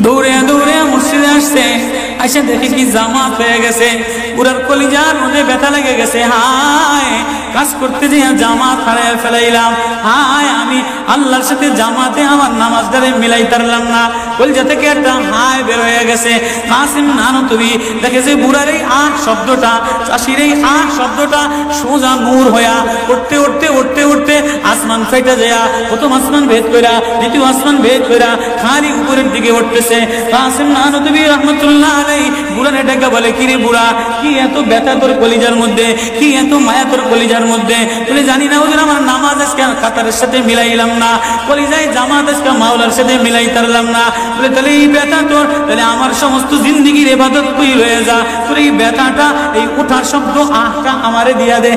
দৌড়ে দৌড়ে মসজিদে আসছে, আইসা দেখে কি জামাত হয়ে গেছে, পুরার কলিজার মধ্যে ব্যথা লেগে গেছে। হায়, কাজ করতে যে জামাত হারিয়ে ফেলাইলাম। হায়, আমি আল্লাহর সাথে জামাতে আমার নামাজ দ্বারে মিলাই তারলাম না। কলিজা থেকে একটা হায় বের হয়ে গেছে। কাসিম নানতুবি দেখে যে বুড়ার এই আহ শব্দটা, চাষির এই আহ শব্দটা সোজা নূর হইয়া উঠতে উঠতে উঠতে উঠতে আসমান ফেটে যায়, প্রথম আসমান ভেদ কইরা দ্বিতীয় আসমান ভেদ কইরা খালি উপরের দিকে উঠতেছে। কাসিম নানতুবি রাহমাতুল্লাহ আলাইহি বুড়ারে ডেকে বলে, কি রে বুড়া, কি এত ব্যথা তোর কলিজার মধ্যে, কি এত মায়া তোর কলিজার মধ্যে? বলে, জানি না হুজুর, আমার নামাজ আজকে কাতারের সাথে মিলাইলাম না, কলিজায় জামাত আজকে মাওলার সাথে মিলাই তারলাম না। বলে, তাহলে এই ব্যথা তোর, তাহলে আমার সমস্ত জিন্দিগির ইবাদত তুই হয়ে যা, তোর এই ব্যথাটা, এই ওঠার শব্দ আহটা আমারে দিয়া দে।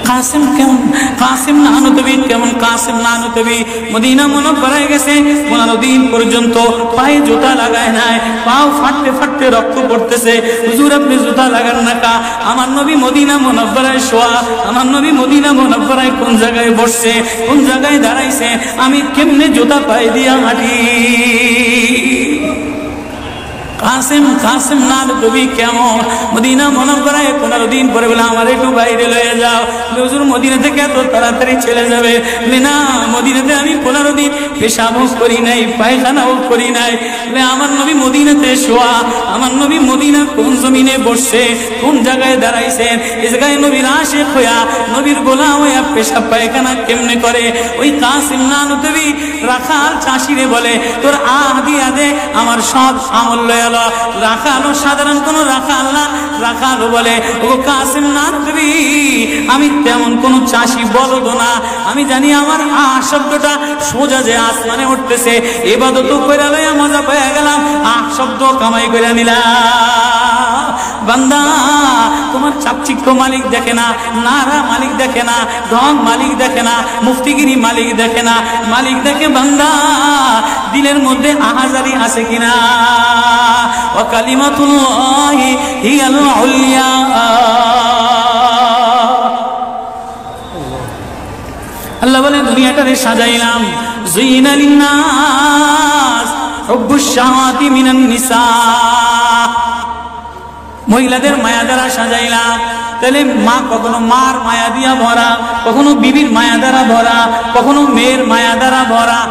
কাসিম কেমন, কাসিম নানতুবি কেমন, কাসিম নানতুবি মদিনা মুনাওয়ারায় গেছে, 15 দিন পর্যন্ত পায়ে জুতা লাগায় নাই, পাও ফাটতে ফাটতে রক্ত পড়তেছে। হুজুর, আপনি জুতা লাগান না কা? আমার নবী মদিনা মুনাওয়ারায় শোয়া, আমার নবী মদিনা মুনাওয়ারায় কোন জায়গায় বসছে, কোন জায়গায় দাঁড়াইছে, আমি কেমনে জুতা পায়ে দিয়া হাঁটি? কাসিম নানতুবি কেমন মদিনা মুনাওয়ারায় 15 দিন পরে বলে, আমার একটু বাইরে লয়ে যাও। হুজুর, মদিনা থেকে এত তাড়াতাড়ি চলে যাবে? না, মদিনাতে আমি 15 দিন পেশাবও করি নাই, পায়খানাও করি নাই। আমার নবী মদিনাতে শোয়া, আমার নবী মদিনা কোন জমিনে বসছে, কোন জায়গায় দাঁড়াইছেন, এই জায়গায় নবীর আশিক হইয়া, নবীর গোলাম হইয়া পেশাব পায়খানা কেমনে করে? ওই কাসিম নানতুবি রাখাল চাষিরে বলে, তোর আহ দিয়া দে, আমার সব আমল লয়ে এলো। রাখালো সাধারণ কোন রাখাল না, রাখালো বলে, ও কাসিম নানতুবি, আমি তেমন কোন চাষি বলদ না, আমি জানি আমার আহ শব্দটা সোজা যে আসমানে উঠতেছে, ইবাদত কইরা লইয়া মজা পেয়ে গেলাম, আহ শব্দ কামাই কইরা নিলাম। বান্দা, তোমার চাকচিক্য মালিক দেখে না, নারা মালিক দেখে না, ধন মালিক দেখে না, মুফতিগিরি মালিক দেখে না, মালিক দেখে বান্দা দিলের মধ্যে আহাজারি আছে কিনা। ওয়া কালিমাতুল্লাহি হিয়াল উলিয়া। আল্লাহ বলে, দুনিয়াটারে সাজাইলাম, যুইনা লিন্নাস হুব্বুশ শাহাওয়াতি মিনান নিসা, মহিলাদের মায়া দ্বারা সাজাইলাম। তাহলে মা কখনো মার মায়া দিয়া ভরা, কখনো বিবির মায়া দ্বারা ভরা, কখনো মেয়ের মায়া দ্বারা ভরা।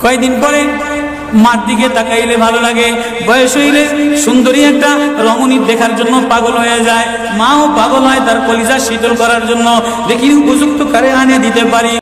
কয়েকদিন পরে মার দিকে তাকাইলে ভালো লাগে, বয়স হইলে সুন্দরী একটা রমণী দেখার জন্য পাগল হয়ে যায়, মাও পাগল হয় তার কলিজা শীতল করার জন্য, দেখি উপযুক্ত কারে আনে দিতে পারি।